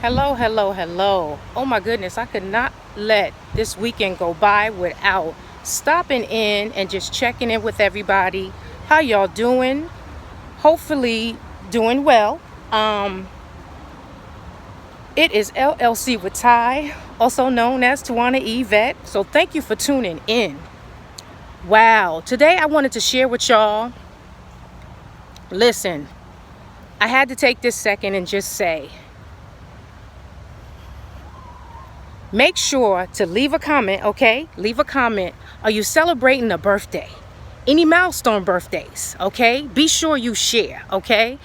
Hello, hello, hello. Oh my goodness, I could not let this weekend go by without stopping in and just checking in with everybody. How y'all doing? Hopefully doing well. It is LLC with Ty, also known as Twana Yvette. So thank you for tuning in. Wow, today I wanted to share with y'all. Listen, I had to take this second and just say, make sure to leave a comment, okay? Leave a comment. Are you celebrating a birthday? Any milestone birthdays, okay? Be sure you share, okay?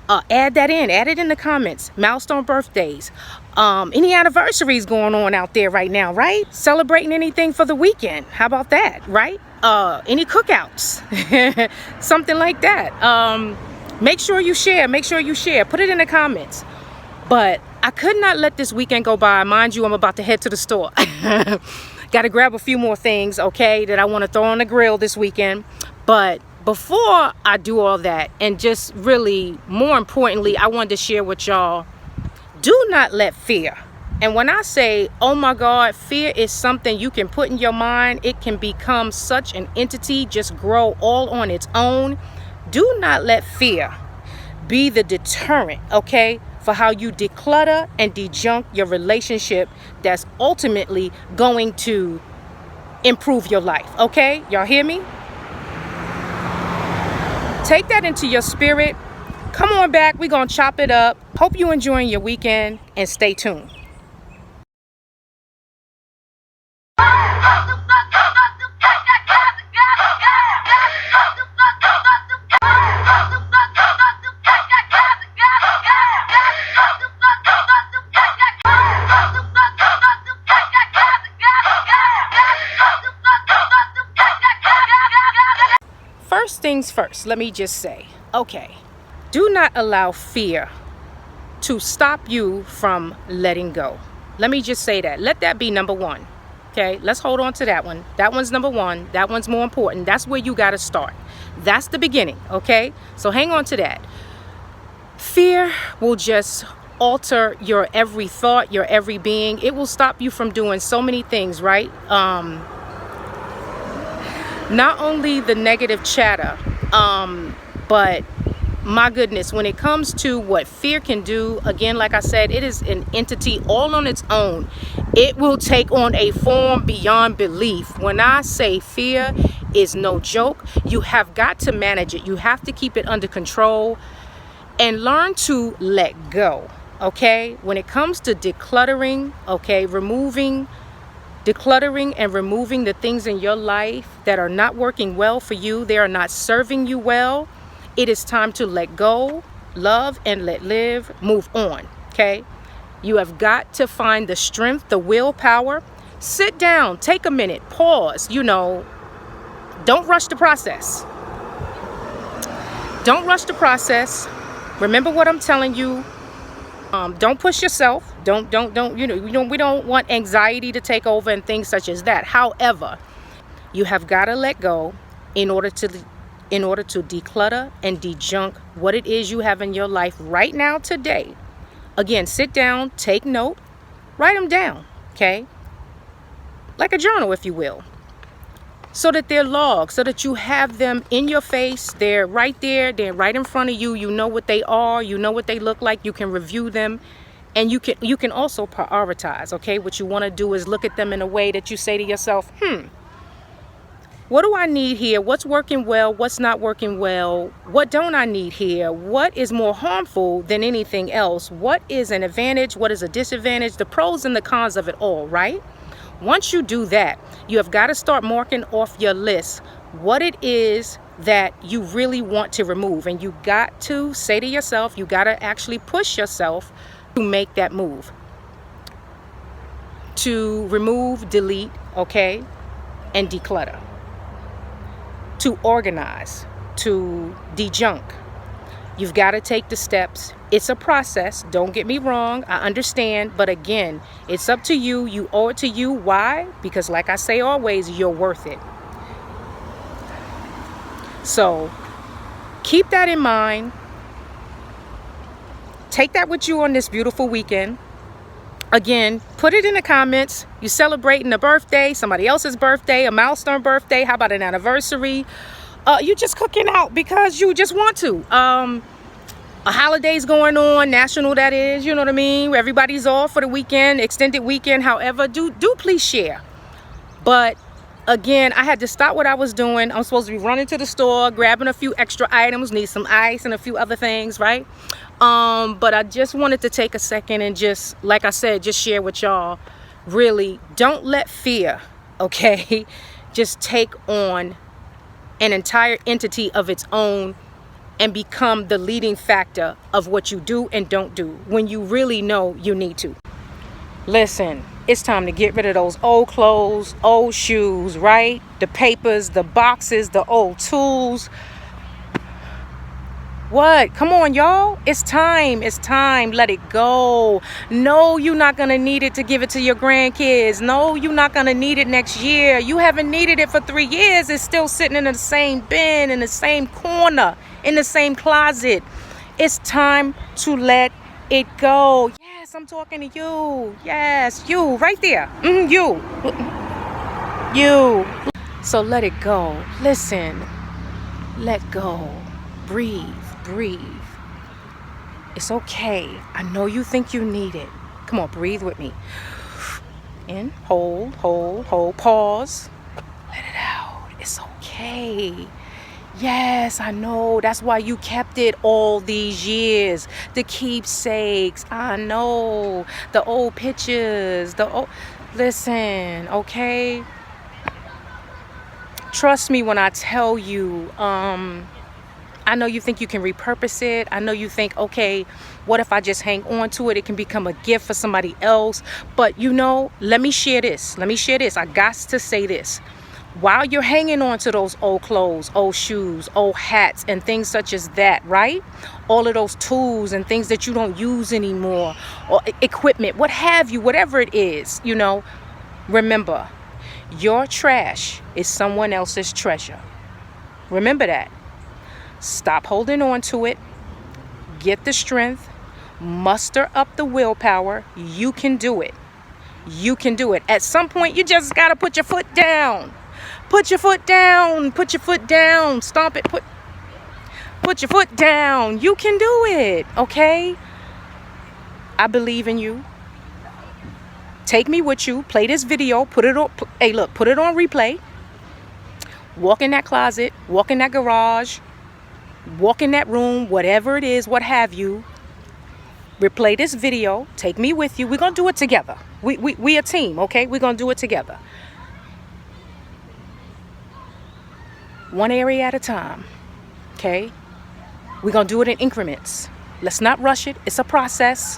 Add it in the comments. Milestone birthdays. Any anniversaries going on out there right now, right? Celebrating anything for the weekend. How about that, right? Any cookouts, something like that. Make sure you share. Put it in the comments. But I could not let this weekend go by. Mind you, I'm about to head to the store. Got to grab a few more things, okay, that I want to throw on the grill this weekend. But before I do all that, and just really, more importantly, I wanted to share with y'all, do not let fear. And when I say, oh my God, fear is something you can put in your mind. It can become such an entity, just grow all on its own. Do not let fear be the deterrent, okay, for how you declutter and dejunk your relationship that's ultimately going to improve your life, okay? Y'all hear me? Take that into your spirit. Come on back. We're going to chop it up. Hope you enjoying your weekend and stay tuned. First things first, let me just say, okay, do not allow fear to stop you from letting go. Let me just say that. Let that be number one. Okay, let's hold on to that one. That one's number one. That one's more important. That's where you got to start. That's the beginning. Okay, so hang on to that. Fear will just alter your every thought, your every being. It will stop you from doing so many things, right? Not only the negative chatter, but my goodness, when it comes to what fear can do, again, like I said, it is an entity all on its own. It will take on a form beyond belief. When I say fear is no joke, you have got to manage it. You have to keep it under control and learn to let go, okay? When it comes to decluttering, okay, decluttering and removing the things in your life that are not working well for you, they are not serving you well, it is time to let go, love, and let live, move on, okay? You have got to find the strength, the willpower. Sit down, take a minute, pause, don't rush the process. Don't rush the process. Remember what I'm telling you. Don't push yourself. Don't, we don't want anxiety to take over and things such as that. However, you have got to let go in order to declutter and dejunk what it is you have in your life right now, today. Again, sit down, take note, write them down, okay? Like a journal, if you will. So that they're logged, so that you have them in your face. They're right there. They're right in front of you. You know what they are. You know what they look like. You can review them. And you can also prioritize, okay? What you want to do is look at them in a way that you say to yourself, what do I need here? What's working well? What's not working well? What don't I need here? What is more harmful than anything else? What is an advantage? What is a disadvantage? The pros and the cons of it all, right? Once you do that, you have got to start marking off your list what it is that you really want to remove. And you got to say to yourself, you got to actually push yourself to make that move. To remove, delete, okay, and declutter. To organize, to dejunk. You've got to take the steps. It's a process. Don't get me wrong. I understand. But again, it's up to you. You owe it to you. Why? Because like I say always, you're worth it. So keep that in mind. Take that with you on this beautiful weekend. Again, put it in the comments. You celebrating a birthday, somebody else's birthday, a milestone birthday. How about an anniversary? You just cooking out because you just want to. A holiday's going on, national that is, you know what I mean? Everybody's off for the weekend, extended weekend. However, do please share. But again, I had to stop what I was doing. I'm supposed to be running to the store, grabbing a few extra items, need some ice and a few other things, right? But I just wanted to take a second and just, like I said, just share with y'all. Really, don't let fear, okay, just take on an entire entity of its own and become the leading factor of what you do and don't do when you really know you need to. Listen, it's time to get rid of those old clothes, old shoes, right? The papers, the boxes, the old tools. What? Come on, y'all. It's time. It's time. Let it go. No, you're not going to need it to give it to your grandkids. No, you're not going to need it next year. You haven't needed it for 3 years. It's still sitting in the same bin, in the same corner, in the same closet. It's time to let it go. Yes, I'm talking to you. Yes, you right there. You. So let it go. Listen. Let go. Breathe. It's okay. I know you think you need it. Come on, breathe with me. In, hold, pause. Let it out. It's okay. Yes, I know. That's why you kept it all these years. The keepsakes. I know. The old pictures. Listen, okay? Trust me when I tell you, I know you think you can repurpose it. I know you think, okay, what if I just hang on to it? It can become a gift for somebody else. But you know, let me share this. I got to say this. While you're hanging on to those old clothes, old shoes, old hats, and things such as that, right? All of those tools and things that you don't use anymore, or equipment, what have you, whatever it is, you know, remember, your trash is someone else's treasure. Remember that. Stop holding on to it. Get the strength. Muster up the willpower. You can do it. You can do it. At some point, you just got to put your foot down. Put your foot down. Put your foot down. Stomp it. Put your foot down. You can do it. Okay? I believe in you. Take me with you. Play this video. Put it on. Hey, look. Put it on replay. Walk in that closet. Walk in that garage. Walk in that room, whatever it is, what have you. Replay this video. Take me with you. We're going to do it together. We a team, okay? We're going to do it together. One area at a time, okay? We're going to do it in increments. Let's not rush it. It's a process.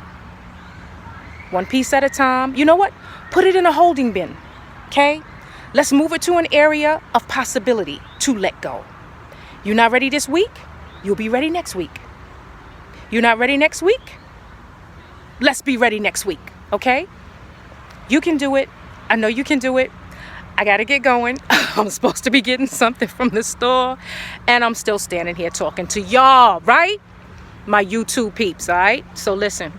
One piece at a time. You know what? Put it in a holding bin, okay? Let's move it to an area of possibility to let go. You're not ready this week? You'll be ready next week. You're not ready next week? Let's be ready next week, okay? You can do it. I know you can do it. I got to get going. I'm supposed to be getting something from the store, and I'm still standing here talking to y'all, right? My YouTube peeps, all right? So listen.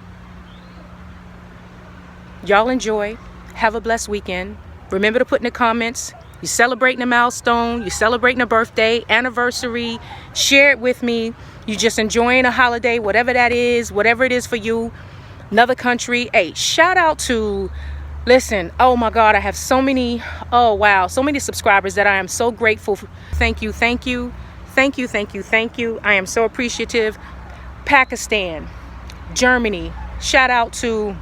Y'all enjoy. Have a blessed weekend. Remember to put in the comments. You're celebrating a milestone, you're celebrating a birthday, anniversary, share it with me. You're just enjoying a holiday, whatever that is, whatever it is for you, another country. Hey, shout out to, listen, oh my God, I have so many, oh wow, so many subscribers that I am so grateful for. Thank you. I am so appreciative. Pakistan, Germany, shout out to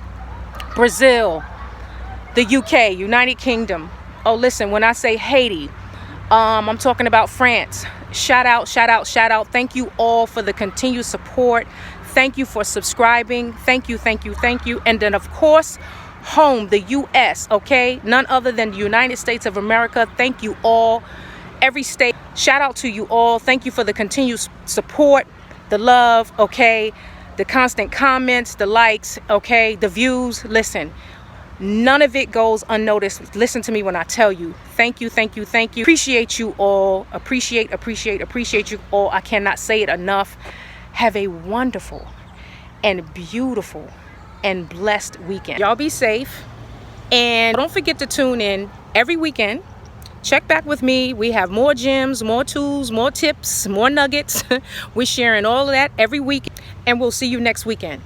Brazil, the UK, United Kingdom. Oh, listen, when I say Haiti, I'm talking about France. Shout out. Thank you all for the continued support. Thank you for subscribing. Thank you. And then, of course, home, the U.S., okay? None other than the United States of America. Thank you all. Every state. Shout out to you all. Thank you for the continued support, the love, okay? The constant comments, the likes, okay? The views. Listen. None of it goes unnoticed. Listen to me when I tell you. Thank you. Appreciate you all. Appreciate you all. I cannot say it enough. Have a wonderful and beautiful and blessed weekend. Y'all be safe. And don't forget to tune in every weekend. Check back with me. We have more gems, more tools, more tips, more nuggets. We're sharing all of that every week. And we'll see you next weekend.